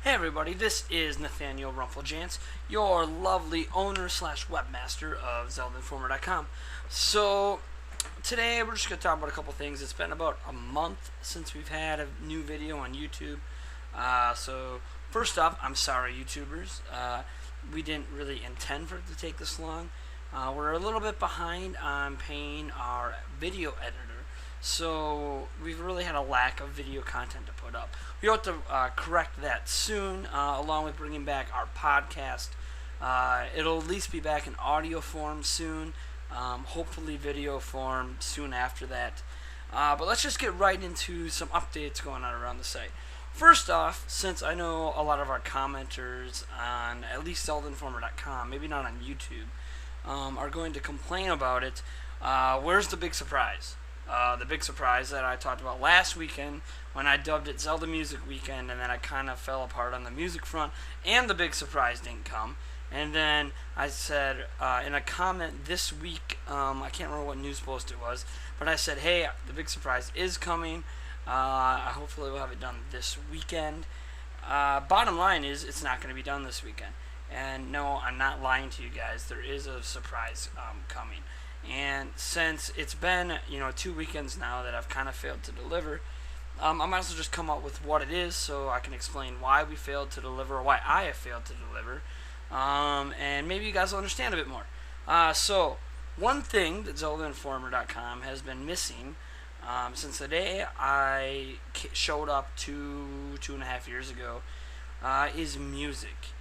Hey everybody, this is Nathaniel Rumpleljans, your lovely owner slash webmaster of ZeldaInformer.com. So today we're just going to talk about a couple things. It's been about a month since we've had a new video on YouTube. So first off, I'm sorry YouTubers. We didn't really intend for it to take this long. We're a little bit behind on paying our video editor. So we've really had a lack of video content to put up. We hope to correct that soon, along with bringing back our podcast. It'll at least be back in audio form soon, hopefully video form soon after that. But let's just get right into some updates going on around the site. First off, since I know a lot of our commenters on at least ZeldaInformer.com, maybe not on YouTube, are going to complain about it, where's the big surprise? The big surprise that I talked about last weekend when I dubbed it Zelda Music Weekend, and then I kind of fell apart on the music front, and the big surprise didn't come. And then I said in a comment this week, I can't remember what news post it was, but I said, hey, the big surprise is coming. Hopefully we'll have it done this weekend. Bottom line is, it's not going to be done this weekend. And no, I'm not lying to you guys. There is a surprise coming. And since it's been, 2 weekends now that I've kind of failed to deliver, I might as well just come up with what it is so I can explain why we failed to deliver, or why I have failed to deliver, and maybe you guys will understand a bit more. So, one thing that ZeldaInformer.com has been missing since the day I showed up 2.5 years ago is music.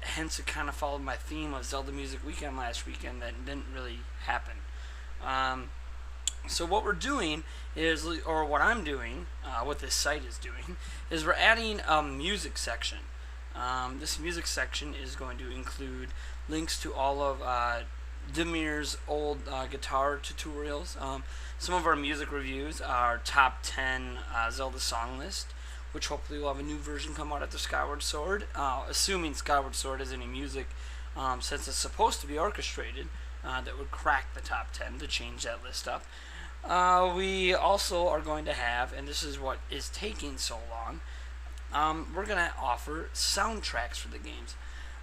Hence it kind of followed my theme of Zelda Music Weekend last weekend that didn't really happen. So what we're doing is, or what I'm doing, what this site is doing, is we're adding a music section. This music section is going to include links to all of Demir's old guitar tutorials, some of our music reviews, our top 10 Zelda song list, which hopefully will have a new version come out after Skyward Sword, assuming Skyward Sword has any music, since it's supposed to be orchestrated, that would crack the top 10 to change that list up. We also are going to have, and this is what is taking so long, we're going to offer soundtracks for the games.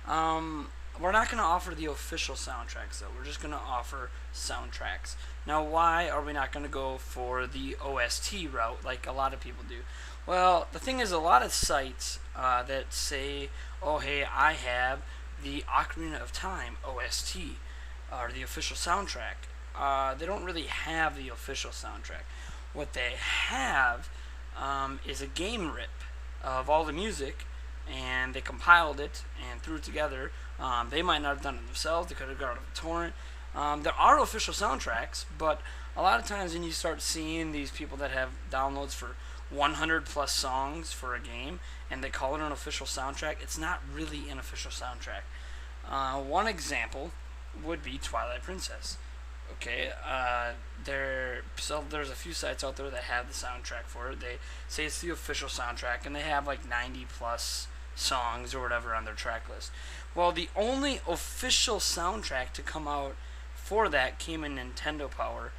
We're not going to offer the official soundtracks, though. We're just going to offer soundtracks. Now, why are we not going to go for the OST route like a lot of people do? Well, the thing is, a lot of sites that say, oh, hey, I have the Ocarina of Time OST, or the official soundtrack, they don't really have the official soundtrack. What they have is a game rip of all the music, and they compiled it and threw it together. They might not have done it themselves. They could have got it off a torrent. There are official soundtracks, but a lot of times when you start seeing these people that have downloads for 100 plus songs for a game and they call it an official soundtrack, it's not really an official soundtrack. One example would be Twilight Princess. Okay, there's a few sites out there that have the soundtrack for it. They say it's the official soundtrack, and they have like 90 plus songs or whatever on their track list. Well, the only official soundtrack to come out for that came in Nintendo Power,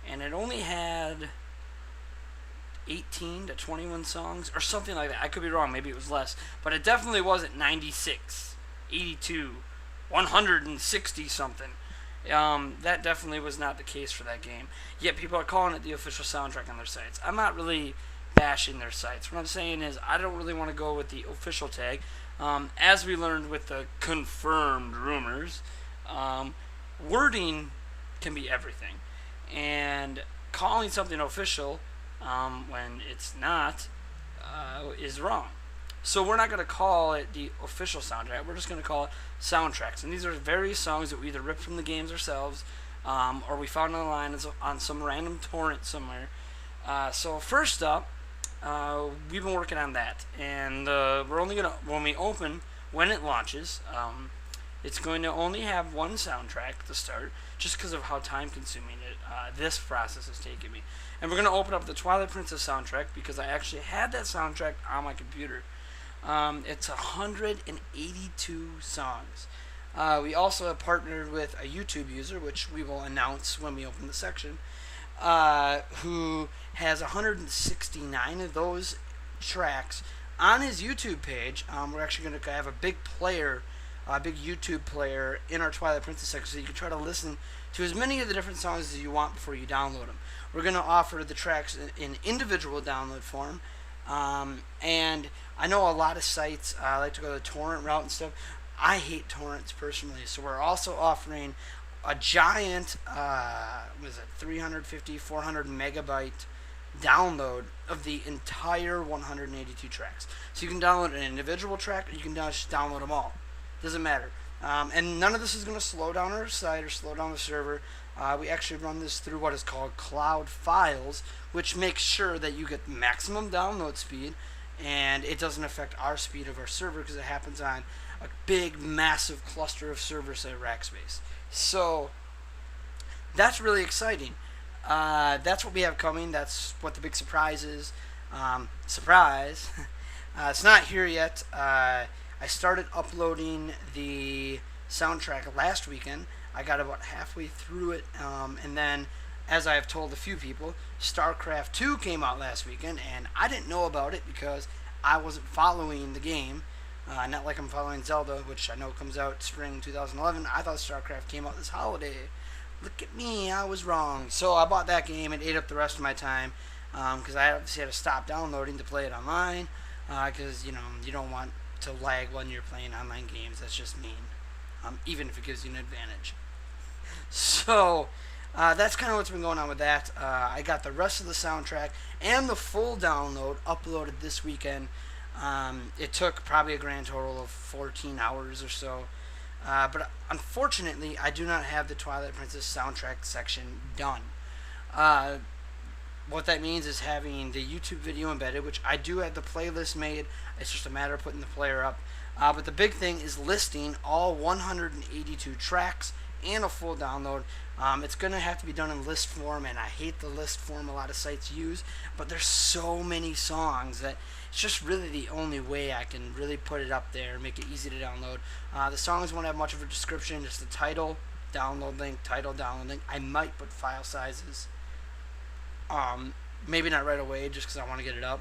and it only had 18 to 21 songs or something like that. I could be wrong, maybe it was less, but it definitely wasn't 96, 82, 160 something. That definitely was not the case for that game. Yet people are calling it the official soundtrack on their sites. I'm not really bashing their sites. What I'm saying is I don't really want to go with the official tag. As we learned with the confirmed rumors, wording can be everything. And calling something official when it's not is wrong. So we're not going to call it the official soundtrack. We're just going to call it soundtracks. And these are various songs that we either ripped from the games ourselves, or we found online on some random torrent somewhere. So first up, we've been working on that. And we're only going to, when it launches, it's going to only have one soundtrack to start, just because of how time consuming this process has taken me. And we're going to open up the Twilight Princess soundtrack because I actually had that soundtrack on my computer. It's 182 songs. We also have partnered with a YouTube user, which we will announce when we open the section, who has 169 of those tracks on his YouTube page, we're actually going to have a big player, a big YouTube player in our Twilight Princess section, so you can try to listen to as many of the different songs as you want before you download them. We're going to offer the tracks in individual download form, and I know a lot of sites like to go the torrent route and stuff. I hate torrents personally, so we're also offering a giant, 350, 400 megabyte download of the entire 182 tracks. So you can download an individual track, or you can just download them all. Doesn't matter. And none of this is going to slow down our site or slow down the server. We actually run this through what is called Cloud Files, which makes sure that you get maximum download speed, and it doesn't affect our speed of our server because it happens on a big, massive cluster of servers at Rackspace. So that's really exciting. That's what we have coming. That's what the big surprise is. Surprise! It's not here yet. I started uploading the soundtrack last weekend. I got about halfway through it, and then, as I have told a few people, StarCraft 2 came out last weekend, and I didn't know about it because I wasn't following the game. Not like I'm following Zelda, which I know comes out spring 2011. I thought StarCraft came out this holiday. Look at me, I was wrong. So I bought that game and ate up the rest of my time because I obviously had to stop downloading to play it online because, you don't want to lag when you're playing online games. That's just mean, even if it gives you an advantage. So that's kind of what's been going on with that. I got the rest of the soundtrack and the full download uploaded this weekend. It took probably a grand total of 14 hours or so. But unfortunately, I do not have the Twilight Princess soundtrack section done. What that means is having the YouTube video embedded, which I do have the playlist made. It's just a matter of putting the player up. But the big thing is listing all 182 tracks and a full download. It's going to have to be done in list form, and I hate the list form a lot of sites use, but there's so many songs that it's just really the only way I can really put it up there and make it easy to download. The songs won't have much of a description, just the title, download link, title, download link. I might put file sizes. Maybe not right away just because I want to get it up.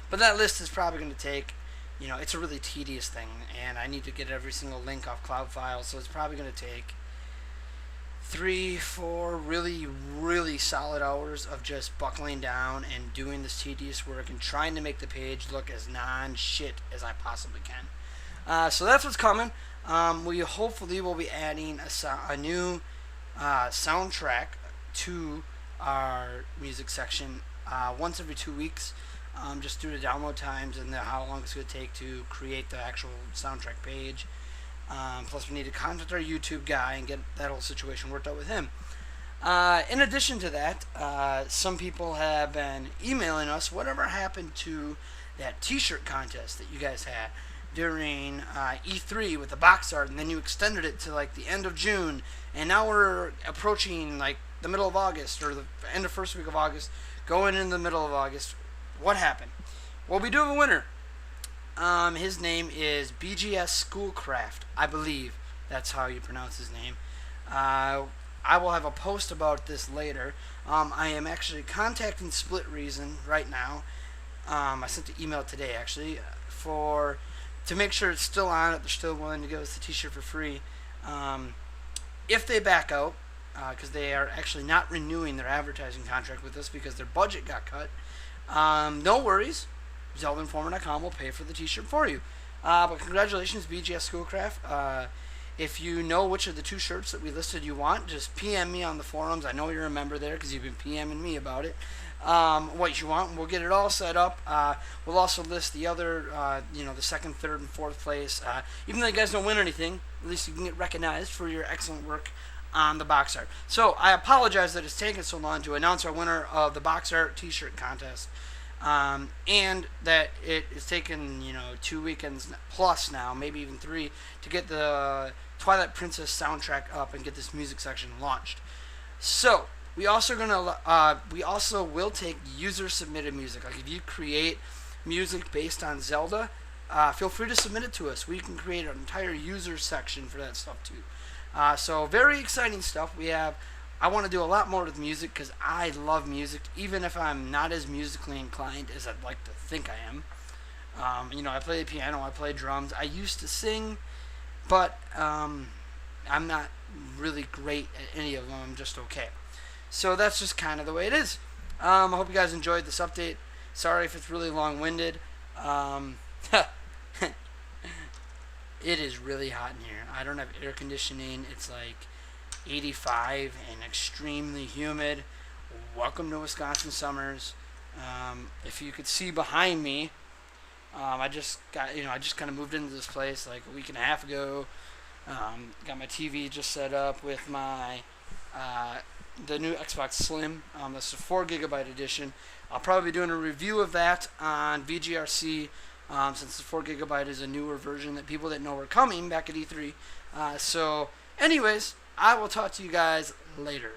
But that list is probably going to take, it's a really tedious thing, and I need to get every single link off Cloud Files, so it's probably going to take 3-4 really, really solid hours of just buckling down and doing this tedious work and trying to make the page look as non-shit as I possibly can. So that's what's coming. We hopefully will be adding a new soundtrack to our music section once every 2 weeks, just due to download times and how long it's going to take to create the actual soundtrack page. Plus, we need to contact our YouTube guy and get that whole situation worked out with him. In addition to that, some people have been emailing us whatever happened to that t-shirt contest that you guys had during E3 with the box art, and then you extended it to like the end of June, and now we're approaching like the middle of August, or the end of first week of August, going into the middle of August. What happened? Well, we do have a winner. His name is BGS Schoolcraft, I believe that's how you pronounce his name. I will have a post about this later. I am actually contacting Split Reason right now. I sent the email today actually to make sure it's still on it. They're still willing to give us the t-shirt for free. If they back out, because they are actually not renewing their advertising contract with us because their budget got cut, no worries. ZeldaInformer.com will pay for the t-shirt for you. But congratulations, BGS Schoolcraft. If you know which of the two shirts that we listed you want, just PM me on the forums. I know you're a member there because you've been PMing me about it. What you want, and we'll get it all set up. We'll also list the other, the second, third, and fourth place. Even though you guys don't win anything, at least you can get recognized for your excellent work on the box art. So I apologize that it's taken so long to announce our winner of the box art t-shirt contest. And that it has taken 2 weekends plus now, maybe even 3, to get the Twilight Princess soundtrack up and get this music section launched. So we also will take user submitted music. Like if you create music based on Zelda, feel free to submit it to us. We can create an entire user section for that stuff too. So very exciting stuff. I want to do a lot more with music because I love music, even if I'm not as musically inclined as I'd like to think I am. I play the piano, I play drums. I used to sing, but I'm not really great at any of them. I'm just okay. So that's just kind of the way it is. I hope you guys enjoyed this update. Sorry if it's really long-winded. It is really hot in here. I don't have air conditioning. It's like 85 and extremely humid. Welcome to Wisconsin summers. If you could see behind me, I just kind of moved into this place like a week and a half ago. Got my TV just set up with my the new Xbox Slim. That's the 4 GB edition. I'll probably be doing a review of that on VGRC, since the 4 GB is a newer version that people didn't know were coming back at E3. So, anyways, I will talk to you guys later.